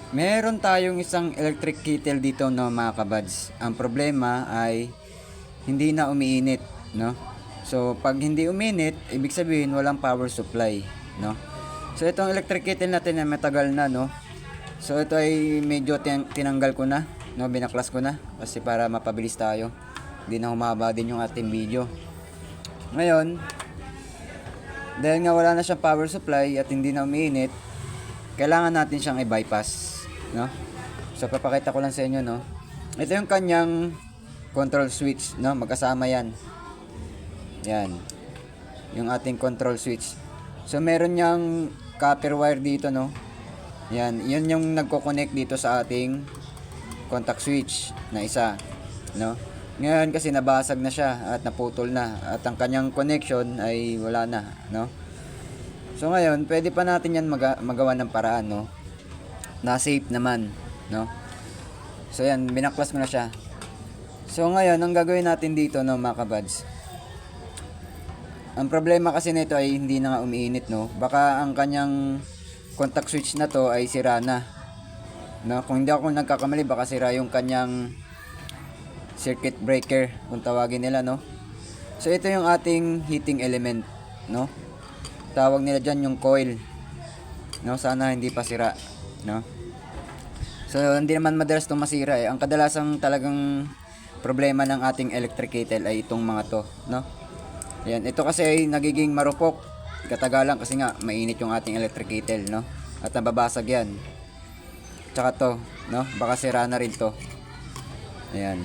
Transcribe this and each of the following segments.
Meron tayong isang electric kettle dito, no, mga kabads. Ang problema ay hindi na umiinit, no? So pag hindi uminit, ibig sabihin walang power supply, no? So itong electric kettle natin ay matagal na, no? So ito ay medyo tinanggal ko na, no? Binaklas ko na kasi para mapabilis tayo. Hindi na humaba din yung ating video. Ngayon, dahil nga wala na siyang power supply at hindi na umiinit, kailangan natin siyang i-bypass, no? So papakita ko lang sa inyo, no. Ito yung kanyang control switch, no, magkasama yan. Yan. Yung ating control switch. So meron niyang copper wire dito, no. Yan, yun yung nagko-connect dito sa ating contact switch na isa, no. Ngayon kasi nabasag na siya at naputol na at ang kanyang connection ay wala na, no. So ngayon, pwede pa natin yan magawa ng paraan, no, na safe naman, no. So yan, binaklas mo na siya. So ngayon, ang gagawin natin dito, no, mga kabads, ang problema kasi nito ay hindi na nga umiinit, no. Baka ang kanyang contact switch na to ay sira na, no. Kung hindi ako nagkakamali, baka sira yung kanyang circuit breaker kung tawagin nila, no. So ito yung ating heating element, no. Tawag nila dyan yung coil, no. Sana hindi pa sira, no. So hindi naman madalas itong masira, ang kadalasang talagang problema ng ating electric kettle ay itong mga to, no. Ayan, ito kasi ay nagiging marupok katagalan kasi nga mainit yung ating electric kettle, no, at nababasag yan. Tsaka to, no, baka sira na rin to. Ayan.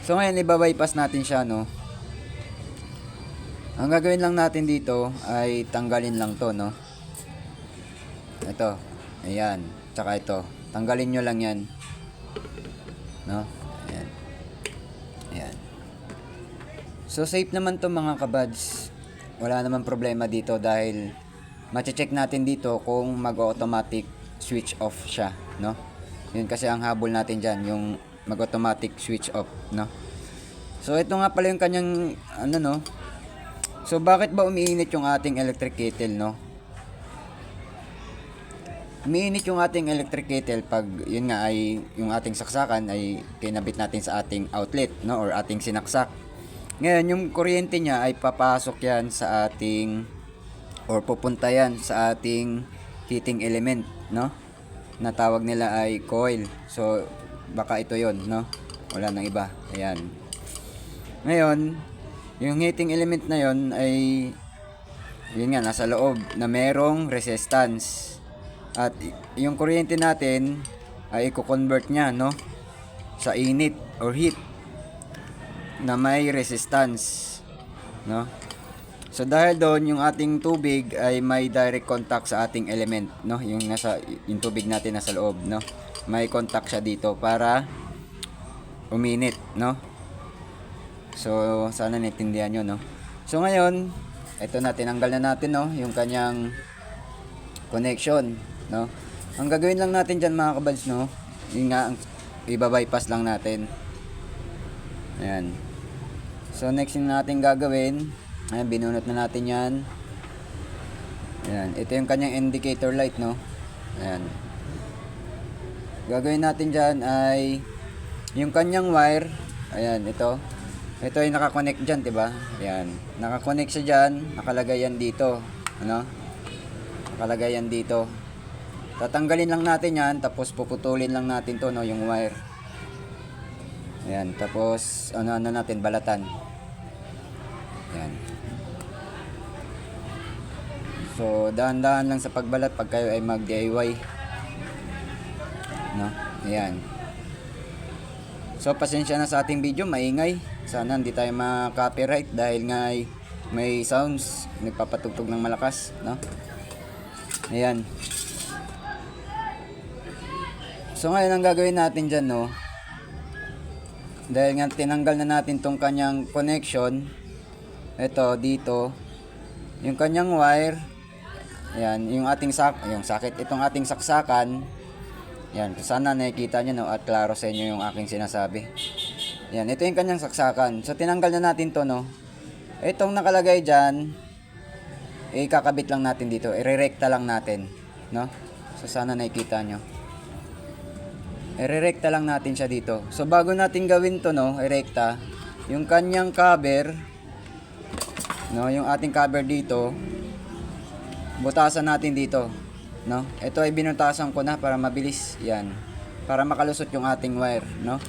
So ngayon ibabypass natin siya, no. Ang gagawin lang natin dito ay tanggalin lang to, no. Ito. Ayan. Tsaka ito. Tanggalin nyo lang yan, no. Ayan. Ayan. So safe naman to, mga kabads. Wala naman problema dito dahil mache-check natin dito kung mag-automatic switch off siya, no. Yun kasi ang habol natin dyan, yung mag-automatic switch off, no. So ito nga pala yung kanyang ano, no. So bakit ba umiinit yung ating electric kettle, no? Umiinit yung ating electric kettle pag yun nga ay yung ating saksakan ay kinabit natin sa ating outlet, no, or ating sinaksak. Ngayon yung kuryente niya ay papasok yan sa ating or pupunta yan sa ating heating element, no, na tawag nila ay coil. So baka ito yon, no, wala nang iba. Ayan. Ngayon yung heating element na yon ay yun nga nasa loob na merong resistance at yung kuryente natin ay i-convert niya, no, sa init or heat na may resistance, no. So dahil doon yung ating tubig ay may direct contact sa ating element, no, yung yung tubig natin nasa loob, no, may contact siya dito para uminit, no. So sana naintindihan nyo, no. So ngayon ito na, tinanggal na natin, no, yung kanyang connection, no. Ang gagawin lang natin dyan, mga kabads, no, yun nga, ibabypass lang natin. Ayan. So next yung natin gagawin, ayan, binunot na natin yan. Ayan, ito yung kanyang indicator light, no. Ayan. Gagawin natin dyan ay yung kanyang wire, ayan, ito ay nakakonect dyan, diba? Ayan, nakakonect siya dyan, nakalagay yan dito, ano, nakalagay yan dito. Tatanggalin lang natin yan, tapos puputulin lang natin to, no, yung wire. Ayan, tapos ano natin, balatan. Ayan. So dahan-dahan lang sa pagbalat pag kayo ay mag DIY, no. Ayan. So pasensya na sa ating video, maingay. Sana hindi tayo ma-copyright dahil nga ay may sounds, nagpapatugtog ng malakas, no. Ayan. So ngayon ang gagawin natin dyan, no, dahil nga tinanggal na natin tong kanyang connection, ito dito yung kanyang wire, ayan, yung ating sakit, itong ating saksakan. Yan, sana nakikita nyo, no, at klaro sa inyo yung aking sinasabi. Yan, ito yung kanyang saksakan. So tinanggal na natin to, no. Itong nakalagay dyan, ikakabit lang natin dito, irerekta lang natin, no. So sana nakikita nyo. Irerekta lang natin siya dito. So bago natin gawin to, no, irekta, yung kanyang cover, no, yung ating cover dito, butasan natin dito, no. Ito ay binutasan ko na para mabilis, yan. Para makalusot yung ating wire, no.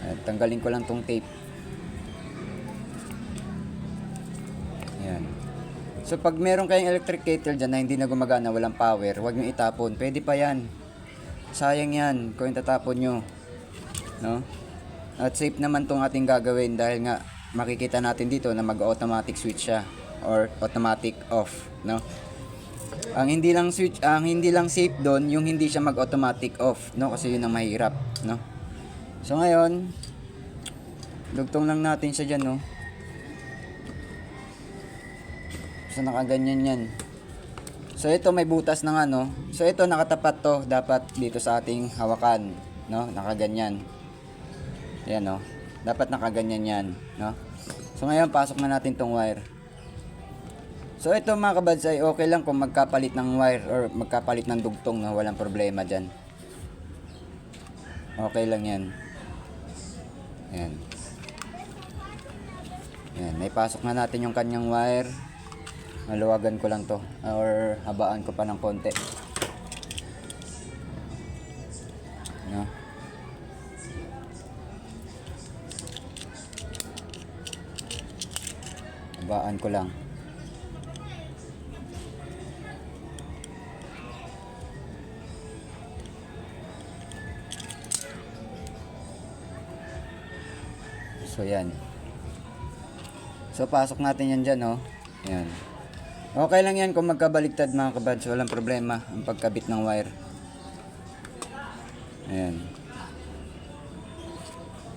At tanggalin ko lang tong tape. Yan. So pag meron kayong electric kettle dyan na hindi na gumagana, walang power, huwag nyo itapon. Pwede pa yan. Sayang yan kung itatapon nyo, no? At safe naman tong ating gagawin dahil nga makikita natin dito na mag-automatic switch siya or automatic off, no? Ang hindi lang safe doon yung hindi siya mag-automatic off, no? Kasi yun ang mahirap, no? So ngayon, dugtong lang natin siya dyan, no? So nakaganyan yan. So ito may butas ng ano. So ito nakatapat to dapat dito sa ating hawakan, no? Nakaganyan. Yan, no. Dapat nakaganyan yan, no? So ngayon pasok na natin tong wire. So ito mga kabads ay okay lang kung magkapalit ng wire or magkapalit ng dugtong, no? Walang problema diyan. Okay lang yan. Yan. Yan, naipasok na natin yung kanyang wire. Maluwagan ko lang to or habaan ko pa ng konti, no? Habaan ko lang. So yan. So pasok natin yan dyan, no? Yan. Okay lang yan kung magkabaliktad mga kabads, walang problema ang pagkabit ng wire. Ayan.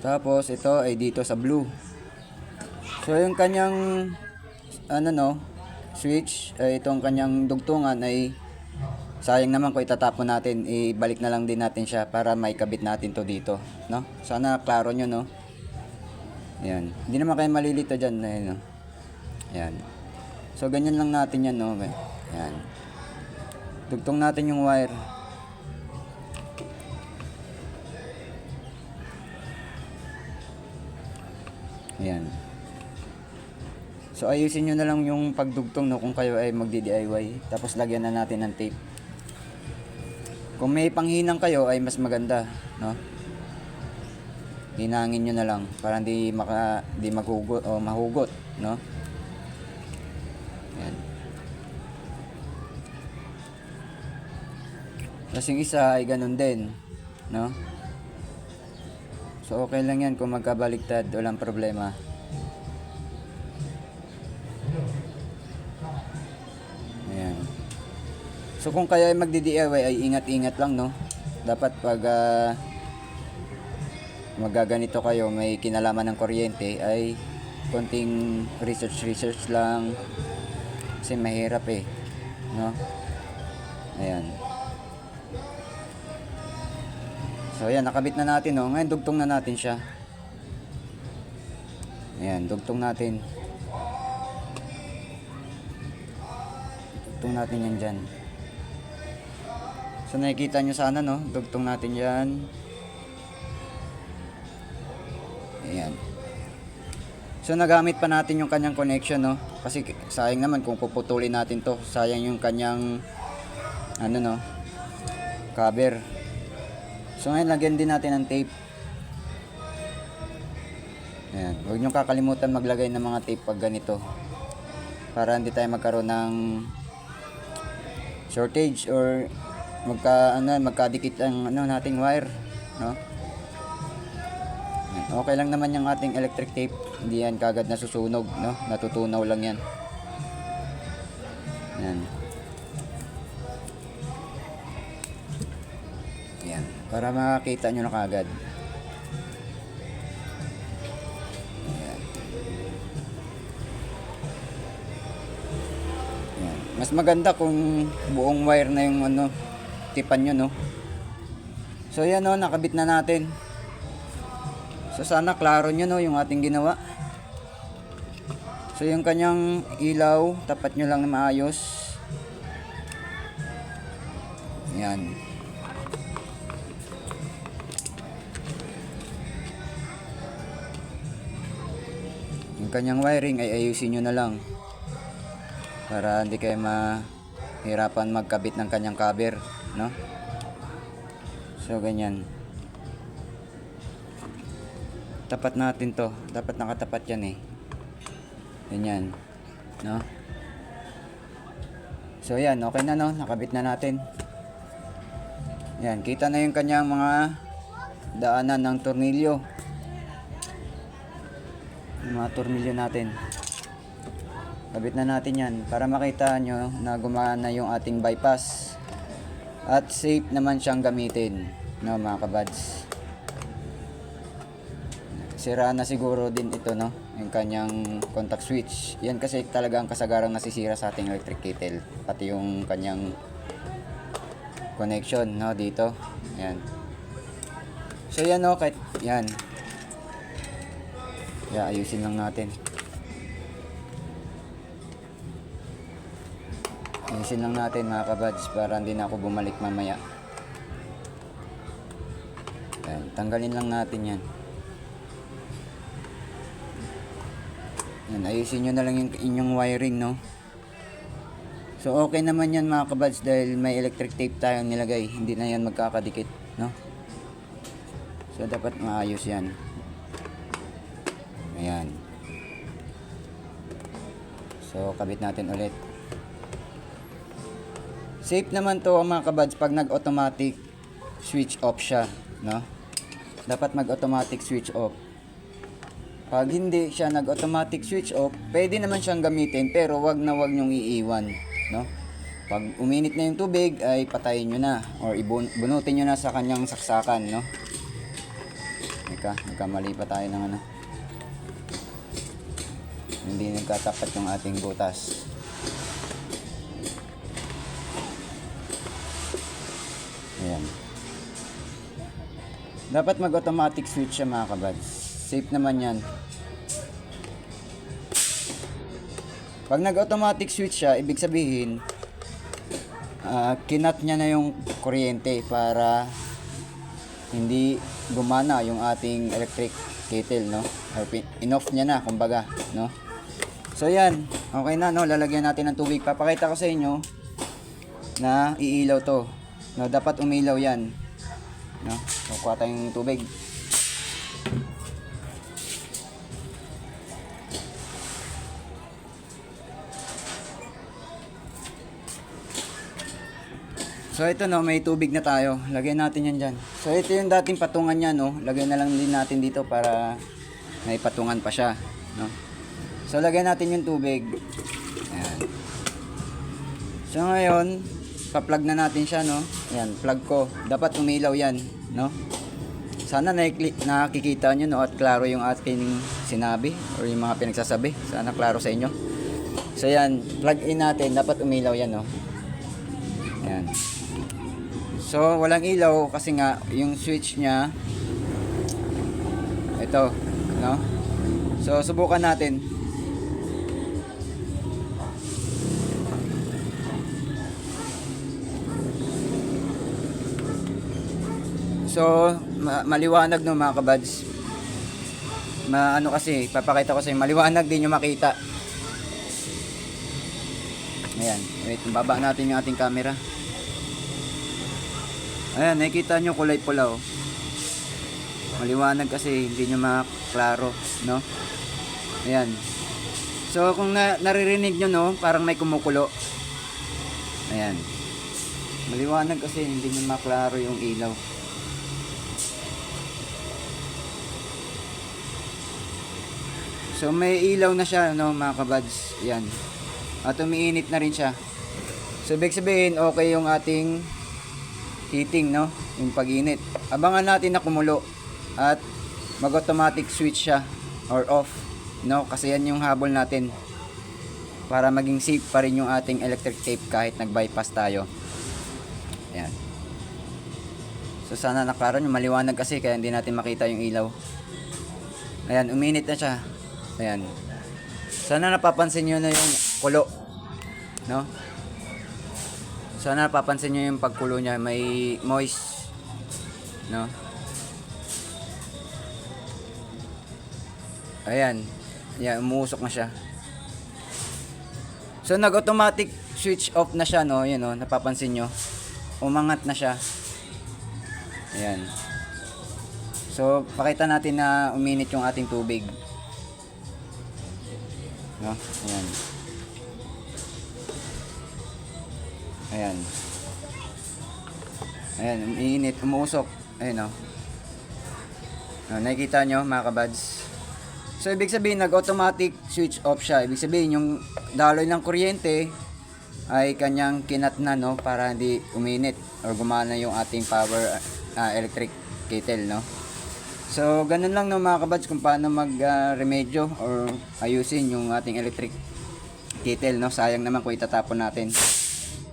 Tapos ito ay dito sa blue. So yung kanyang ano, no, switch, itong kanyang dugtungan ay sayang naman kung itatapon natin, ibalik na lang din natin siya para maikabit natin to dito, no? Sana klaro nyo, no? Ayan. Hindi naman kayo malilito dyan, no? Ayan. So ganyan lang natin yan, no? Yan. Dugtong natin yung wire. Ayan. So ayusin nyo na lang yung pagdugtong, no, kung kayo ay magdi-DIY. Tapos lagyan na natin ng tape. Kung may panghinang kayo ay mas maganda, no? Hinangin nyo na lang para hindi maghugot o mahugot, no? Ayan. Tapos yung isa ay ganun din, no? So okay lang yan kung magkabaliktad, walang problema. Ayan. So kung kayo ay magdi-DIY ay ingat-ingat lang, no? Dapat pag magaganito kayo, may kinalaman ng kuryente, ay konting research lang. Kasi mahirap no? Ayan. So ayan, nakabit na natin, no? Ngayon dugtong na natin siya. Ayan, dugtong natin. Dugtong natin yan dyan. So nakikita nyo sana, no? Dugtong natin yan. Ayan. So nagamit pa natin yung kanyang connection, no? Kasi sayang naman kung puputulin natin to. Sayang yung kanyang ano, no, cover. So ngayon lagyan din natin ng tape. Ayan. Huwag nyo kakalimutan maglagay ng mga tape pag ganito. Para hindi tayo magkaroon ng shortage or magkadikit ang nating wire, no? Okay lang naman yung ating electric tape. Hindi yan kagad nasusunog, no? Natutunaw lang yan. Yan. Yan. Para makakita nyo na kagad. Yan. Yan. Mas maganda kung buong wire na yung tipan nyo, no? So yan, no, nakabit na natin. So sana klaro nyo, no, yung ating ginawa. So yung kanyang ilaw, tapat nyo lang na maayos. Yan. Yung kanyang wiring ay ayusin nyo na lang para hindi kayo mahirapan magkabit ng kanyang cover, no? So ganyan. Tapat natin to. Dapat nakatapat yan eh. Ganyan. No? So yan, okay na no. Nakabit na natin. Yan, kita na yung kanyang mga daanan ng tornilyo. Yung mga tornilyo natin. Kabit na natin yan para makita nyo na gumana yung ating bypass. At safe naman siyang gamitin. No mga kabads. Sira na siguro din ito no, yung kanyang contact switch. Yan kasi talaga ang kasagarang nasisira sa ating electric kettle, pati yung kanyang connection no dito. Yan. So yan no, kahit yan. Ayusin lang natin. Ayusin lang natin mga kabads para hindi na ako bumalik mamaya. Yan, tanggalin lang natin yan. Yan, ayusin nyo na lang yung inyong wiring, no? So, okay naman yan mga kabads dahil may electric tape tayong nilagay. Hindi na yan magkakadikit, no? So, dapat maayos yan. Ayan. So, kabit natin ulit. Safe naman to mga kabads pag nag-automatic switch off siya, no? Dapat mag-automatic switch off. Pag hindi siya nag-automatic switch off, pwede naman siyang gamitin pero wag na wag nyong iiwan, no? Pag uminit na yung tubig ay patayin nyo na or bunutin nyo na sa kanyang saksakan, no? Nagkamali pa tayo ng ano. Hindi nagkatapat yung ating butas. Ayan. Dapat mag-automatic switch siya mga kabads. Safe naman yan. Pag nag-automatic switch siya, ibig sabihin, kinat niya na yung kuryente para hindi gumana yung ating electric kettle, no? Or in-off niya na, kumbaga, no? So yan, okay na, no? Lalagyan natin ng tubig. Papakita ko sa inyo na iilaw to. No, dapat umilaw yan. No? Kukuha tayong tubig. So ito no, may tubig na tayo. Lagyan natin yan dyan. So ito yung dating patungan niya no. Lagyan na lang din natin dito para may patungan pa siya. No? So lagyan natin yung tubig. Ayan. So ngayon, pa-plug na natin siya no. Ayan, plug ko. Dapat umilaw yan. No? Sana nakikita nyo no, at klaro yung ating sinabi or yung mga pinagsasabi. Sana klaro sa inyo. So yan, plug in natin. Dapat umilaw yan no. Ayan. So, walang ilaw kasi nga yung switch niya ito, no? So, subukan natin. So, maliwanag no mga kabads. Ano kasi, papakita ko sa inyo, maliwanag din yung makita. Ayan, wait, baba natin yung ating camera. Ayan, nakikita nyo kulay pula oh. Maliwanag kasi hindi nyo maklaro, no? Ayan. So kung naririnig nyo no, parang may kumukulo. Ayan. Maliwanag kasi hindi nyo maklaro yung ilaw. So may ilaw na siya no mga kabads. Ayan. At umiinit na rin siya. So ibig sabihin okay yung ating heating no, yung pag-init. Abangan natin na kumulo at mag-automatic switch siya or off, no, kasi yan yung habol natin para maging safe pa rin yung ating electric tape kahit nag-bypass tayo. Ayan. So sana naklaro nyo, maliwanag kasi kaya hindi natin makita yung ilaw. Ayan, uminit na siya. Ayan. Sana napapansin nyo na yung kulo, no? Sana napapansin nyo yung pagkulo niya, may moist, no? Ayan. Yan, umuusok na siya. So nag-automatic switch off na siya, no? Yun, no? Napapansin nyo. Umangat na siya. Ayan. So, pakita natin na uminit yung ating tubig. No? Ayan. Ayan. Ayan, uminit, umuusok. Ayan, no? Nakikita nyo, mga kabads. So, ibig sabihin, nag-automatic switch off siya. Ibig sabihin, yung daloy ng kuryente ay kanyang kinat na, no? Para hindi uminit or gumana yung ating power electric kettle, no? So, ganun lang, no, mga kabads, kung paano mag-remedyo or ayusin yung ating electric kettle, no? Sayang naman kung itatapon natin.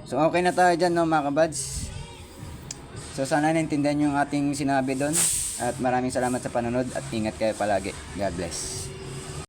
So, okay na tayo dyan, no, mga kabads. So, sana naintindihan yung ating sinabi doon. At maraming salamat sa panonood at ingat kayo palagi. God bless.